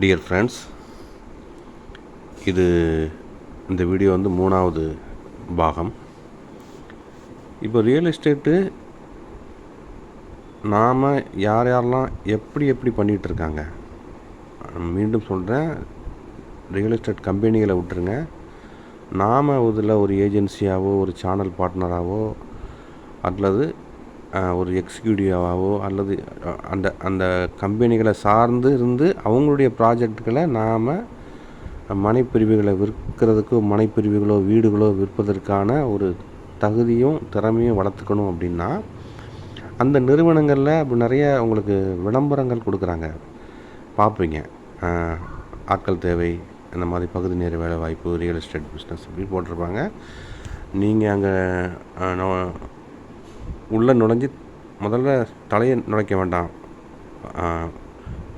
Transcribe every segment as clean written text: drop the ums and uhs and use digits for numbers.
Dear friends, இது இந்த video வந்து 3வது பாகம். இப்போ ரியல் எஸ்டேட்டு நாம் யாரெல்லாம் எப்படி பண்ணிகிட்ருக்காங்க. மீண்டும் சொல்கிறேன், ரியல் எஸ்டேட் கம்பெனிகளை விட்டுருங்க. நாம் இதில் ஒரு ஏஜென்சியாவோ ஒரு சேனல் பார்ட்னராகவோ அல்லது ஒரு எக்ஸிக்யூட்டிவாகவோ அல்லது அந்த கம்பெனிகளை சார்ந்து இருந்து அவங்களுடைய ப்ராஜெக்டுகளை நாம் மனைப்பிரிவுகளை விற்கிறதுக்கு மனைப்பிரிவுகளோ வீடுகளோ விற்பதற்கான ஒரு தகுதியும் திறமையும் வளர்த்துக்கணும். அப்படின்னா அந்த நிறுவனங்களில் இப்போ நிறைய உங்களுக்கு விளம்பரங்கள் கொடுக்குறாங்க, பார்ப்பீங்க. ஆட்கள் தேவை, இந்த மாதிரி பகுதி நேர வேலை வாய்ப்பு, ரியல் எஸ்டேட் பிஸ்னஸ் இப்படி போட்டிருப்பாங்க. நீங்கள் அங்கே உள்ளே நுழைஞ்சி முதல்ல தலையை நுழைக்க வேண்டாம்,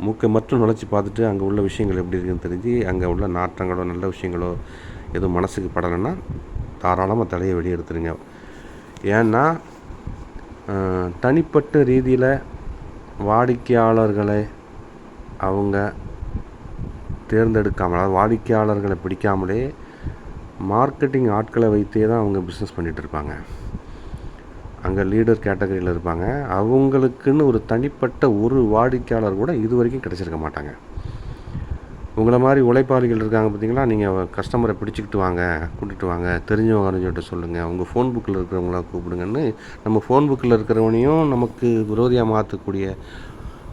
மூக்கை மட்டும் நுழைச்சி பார்த்துட்டு அங்கே உள்ள விஷயங்கள் எப்படி இருக்குன்னு தெரிஞ்சு அங்கே உள்ள நாற்றங்களோ நல்ல விஷயங்களோ எதுவும் மனசுக்கு படலைன்னா தாராளமாக தலையை வெளியே எடுத்துருங்க. ஏன்னா தனிப்பட்ட ரீதியில் வாடிக்கையாளர்களை அவங்க தேர்ந்தெடுக்காமல், அதாவது வாடிக்கையாளர்களை பிடிக்காமலே மார்க்கெட்டிங் ஆட்களை வைத்தே தான் அவங்க பிஸ்னஸ் பண்ணிகிட்டு இருப்பாங்க. அங்கே லீடர் கேட்டகரியில் இருப்பாங்க. அவங்களுக்குன்னு ஒரு தனிப்பட்ட ஒரு வாடிக்கையாளர் கூட இது வரைக்கும் கிடச்சிருக்க மாட்டாங்க. உங்களை மாதிரி உழைப்பாளிகள் இருக்காங்க பார்த்தீங்களா, நீங்கள் கஸ்டமரை பிடிச்சிக்கிட்டு வாங்க, கூட்டிகிட்டு வாங்க, தெரிஞ்சவங்க அறிஞ்சவன்ட்டு சொல்லுங்கள், உங்கள் ஃபோன் புக்கில் இருக்கிறவங்கள கூப்பிடுங்கன்னு நம்ம ஃபோன் புக்கில் இருக்கிறவனையும் நமக்கு விரோதியாக மாற்றக்கூடிய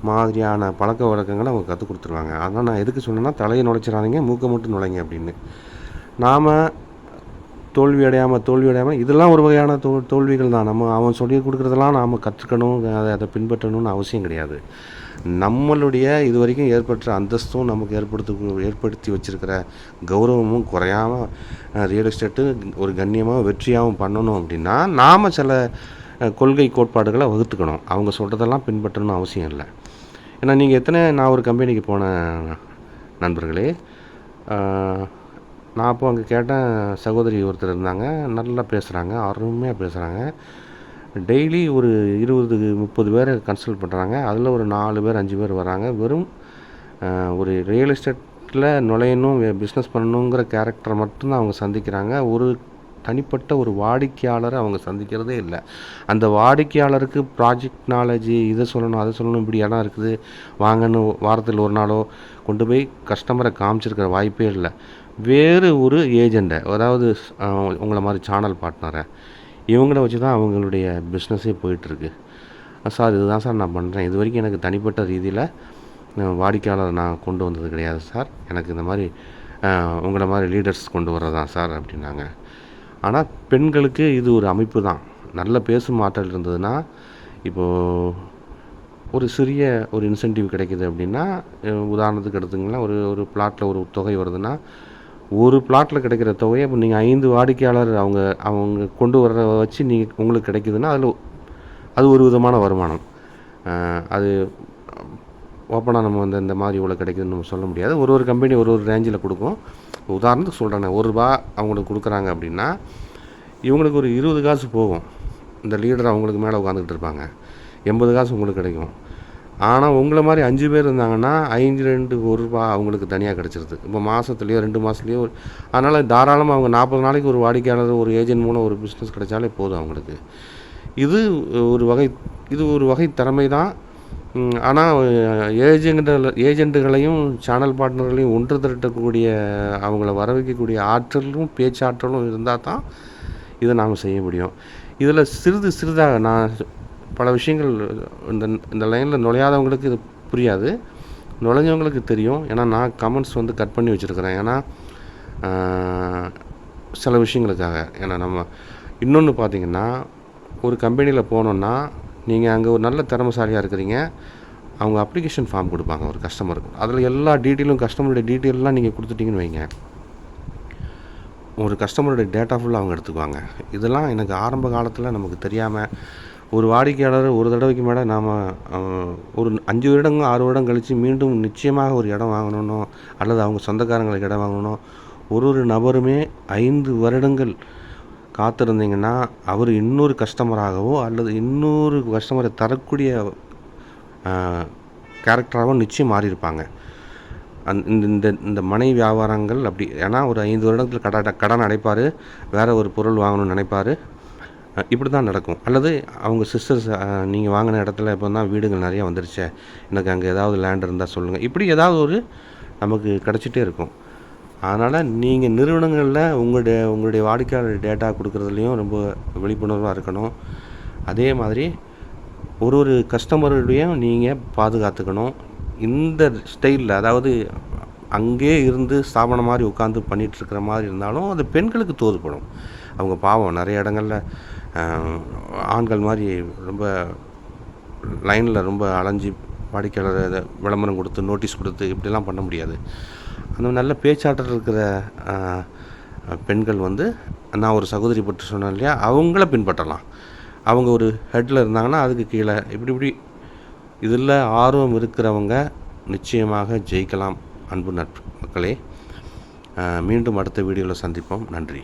மாதிரியான பழக்க வழக்கங்களை அவங்க கற்றுக் கொடுத்துருவாங்க. அதனால் நான் எதுக்கு சொன்னேன்னா, தலையை நுழைச்சிடாதீங்க, மூக்கை மட்டும் நுழைங்க அப்படின்னு. நாம் தோல்வி அடையாமல் இதெல்லாம் ஒரு வகையான தோல்விகள் தான். அவன் சொல்லி கொடுக்குறதெல்லாம் நாம் கற்றுக்கணும், அதை பின்பற்றணும்னு அவசியம் கிடையாது. நம்மளுடைய இது வரைக்கும் ஏற்பட்ட அந்தஸ்தும் நமக்கு ஏற்படுத்தி வச்சுருக்கிற கௌரவமும் குறையாமல் ரியல் எஸ்டேட்டு ஒரு கண்ணியமாக வெற்றியாகவும் பண்ணணும். அப்படின்னா நாம் சில கொள்கை கோட்பாடுகளை வகுத்துக்கணும். அவங்க சொல்கிறதெல்லாம் பின்பற்றணும் அவசியம் இல்லை. ஏன்னா நீங்கள் நான் ஒரு கம்பெனிக்கு போன நண்பர்களே, நான் அப்போ அங்கே கேட்டேன். சகோதரி ஒருத்தர் இருந்தாங்க, நல்லா பேசுகிறாங்க, அருமையாக பேசுகிறாங்க. டெய்லி ஒரு 20-30 பேரை கன்சல்ட் பண்ணுறாங்க. அதில் ஒரு 4 பேர் 5 பேர் வராங்க. வெறும் ஒரு ரியல் எஸ்டேட்டில் நுழையணும், பிஸ்னஸ் பண்ணணுங்கிற கேரக்டரை மட்டும்தான் அவங்க சந்திக்கிறாங்க. ஒரு தனிப்பட்ட ஒரு வாடிக்கையாளரை அவங்க சந்திக்கிறதே இல்லை. அந்த வாடிக்கையாளருக்கு ப்ராஜெக்ட் நாலேஜி, இதை சொல்லணும் அதை சொல்லணும், இப்படி இடம் இருக்குது வாங்கன்னு வாரத்தில் ஒரு நாளோ கொண்டு போய் கஸ்டமரை காமிச்சிருக்கிற வாய்ப்பே இல்லை. வேறு ஒரு ஏஜெண்ட்டை, அதாவது உங்களை மாதிரி சேனல் பார்ட்னரை, இவங்கள வச்சு தான் அவங்களுடைய பிஸ்னஸே போயிட்டுருக்கு. சார் இதுதான் சார் நான் பண்ணுறேன், இது வரைக்கும் எனக்கு தனிப்பட்ட ரீதியில் வாடிக்கையாளர் நான் கொண்டு வந்தது கிடையாது சார், எனக்கு இந்த மாதிரி உங்களை மாதிரி லீடர்ஸ் கொண்டு வர்றதான் சார் அப்படின்னாங்க. ஆனால் பெண்களுக்கு இது ஒரு அமைப்பு தான். நல்ல பேசும் ஆற்றல் இருந்ததுன்னா, இப்போது ஒரு சிறிய ஒரு இன்சென்டிவ் கிடைக்கிது அப்படின்னா, உதாரணத்துக்கு எடுத்துங்களேன், ஒரு ஒரு தொகை வருதுன்னா, ஒரு பிளாட்டில் கிடைக்கிற தொகையை இப்போ நீங்கள் 5 வாடிக்கையாளர் அவங்க கொண்டு வர வச்சு உங்களுக்கு கிடைக்குதுன்னா அது ஒரு விதமான வருமானம். அது ஓப்பனாக நம்ம இந்த மாதிரி இவ்வளோ கிடைக்குதுன்னு நம்ம சொல்ல முடியாது. ஒரு கம்பெனி ஒரு ரேஞ்சில் கொடுக்கும். உதாரணத்துக்கு சொல்கிறேன், ₹1 அவங்களுக்கு கொடுக்குறாங்க அப்படின்னா இவங்களுக்கு ஒரு 20 காசு போகும். இந்த லீடர் அவங்களுக்கு மேலே உட்காந்துக்கிட்டு இருப்பாங்க, 80 காசு உங்களுக்கு கிடைக்கும். ஆனால் உங்களை மாதிரி 5 பேர் இருந்தாங்கன்னா 5-2 ₹1 அவங்களுக்கு தனியாக கிடச்சிருது. இப்போ மாதத்துலேயோ 2 மாதத்துலேயோ. அதனால் தாராளமாக அவங்க 40 நாளைக்கு ஒரு வாடிக்கையாளர் ஒரு ஏஜென்ட் மூலம் ஒரு பிஸ்னஸ் கிடைச்சாலே போதும் அவங்களுக்கு. இது ஒரு வகை திறமை தான். ஆனால் ஏஜெண்ட்டுகளையும் சேனல் பார்ட்னர்களையும் ஒன்று திரட்டக்கூடிய, அவங்கள வர வைக்கக்கூடிய ஆற்றலும் பேச்சாற்றலும் இருந்தால் தான் இதை நாம் செய்ய முடியும். இதில் சிறிதாக நான் பல விஷயங்கள் இந்த லைனில் நுழையாதவங்களுக்கு இது புரியாது, நுழைஞ்சவங்களுக்கு தெரியும். ஏன்னா நான் கமெண்ட்ஸ் கட் பண்ணி வச்சுருக்கிறேன். ஏன்னா சில விஷயங்களுக்காக. ஏன்னா நம்ம இன்னொன்று பார்த்திங்கன்னா, ஒரு கம்பெனியில் போனோன்னா நீங்கள் அங்கே ஒரு நல்ல திறமைசாலியாக இருக்கிறீங்க, அவங்க அப்ளிகேஷன் ஃபார்ம் கொடுப்பாங்க ஒரு கஸ்டமருக்கு. அதில் எல்லா டீட்டெயிலும், கஸ்டமருடைய டீட்டெயிலெலாம் நீங்கள் கொடுத்துட்டிங்கன்னு வைங்க, ஒரு கஸ்டமருடைய டேட்டா ஃபுல்லாக அவங்க எடுத்துக்குவாங்க. இதெல்லாம் எனக்கு ஆரம்ப காலத்தில் நமக்கு தெரியாமல், ஒரு வாடிக்கையாளர் ஒரு தடவைக்கு மேலே நாம் ஒரு 5 வருடம் 6 வருடம் கழித்து மீண்டும் நிச்சயமாக ஒரு இடம் வாங்கணுன்னோ அல்லது அவங்க சொந்தக்காரங்களுக்கு இடம் வாங்கணும், ஒரு நபருமே 5 வருடங்கள் காத்திருந்தீங்கன்னா அவர் இன்னொரு கஸ்டமராகவோ அல்லது இன்னொரு கஸ்டமரை தரக்கூடிய கேரக்டராகவும் நிச்சயம் மாறியிருப்பாங்க. இந்த இந்த இந்த மனை வியாபாரங்கள் அப்படி. ஏன்னா ஒரு 5 வருடத்தில் கடன் அடைப்பார், வேறு ஒரு பொருள் வாங்கணும்னு நினைப்பார். இப்படி தான் நடக்கும். அல்லது அவங்க சிஸ்டர்ஸ், நீங்கள் வாங்கின இடத்துல இப்போ தான் வீடுகள் நிறையா வந்துருச்சே, எனக்கு அங்கே ஏதாவது லேண்ட் இருந்தால் சொல்லுங்கள், இப்படி ஏதாவது ஒரு நமக்கு கிடச்சிட்டே இருக்கும். அதனால் நீங்கள் நிறுவனங்களில் உங்களுடைய வாடிக்கையாளர் டேட்டா கொடுக்குறதுலையும் ரொம்ப விழிப்புணர்வாக இருக்கணும். அதே மாதிரி ஒரு கஸ்டமருடையும் நீங்கள் பாதுகாத்துக்கணும். இந்த ஸ்டைலில், அதாவது அங்கே இருந்து ஸ்தாபனம் மாதிரி உட்காந்து பண்ணிகிட்ருக்கிற மாதிரி இருந்தாலும் அது பெண்களுக்கு தோதுப்படும். அவங்க பாவம் நிறைய இடங்களில் ஆண்கள் மாதிரி ரொம்ப லைனில் ரொம்ப அலைஞ்சி வாடிக்கையாளர் விளம்பரம் கொடுத்து நோட்டீஸ் கொடுத்து இப்படிலாம் பண்ண முடியாது. அந்த நல்ல பேச்சாற்றல் இருக்கிற பெண்கள் வந்து, நான் ஒரு சகோதரி பற்றி சொன்னேன் இல்லையா, அவங்கள பின்பற்றலாம். அவங்க ஒரு ஹெட்டில் இருந்தாங்கன்னா அதுக்கு கீழே இப்படி இதில் ஆர்வம் இருக்கிறவங்க நிச்சயமாக ஜெயிக்கலாம். அன்பு மக்களே, மீண்டும் அடுத்த வீடியோவில் சந்திப்போம். நன்றி.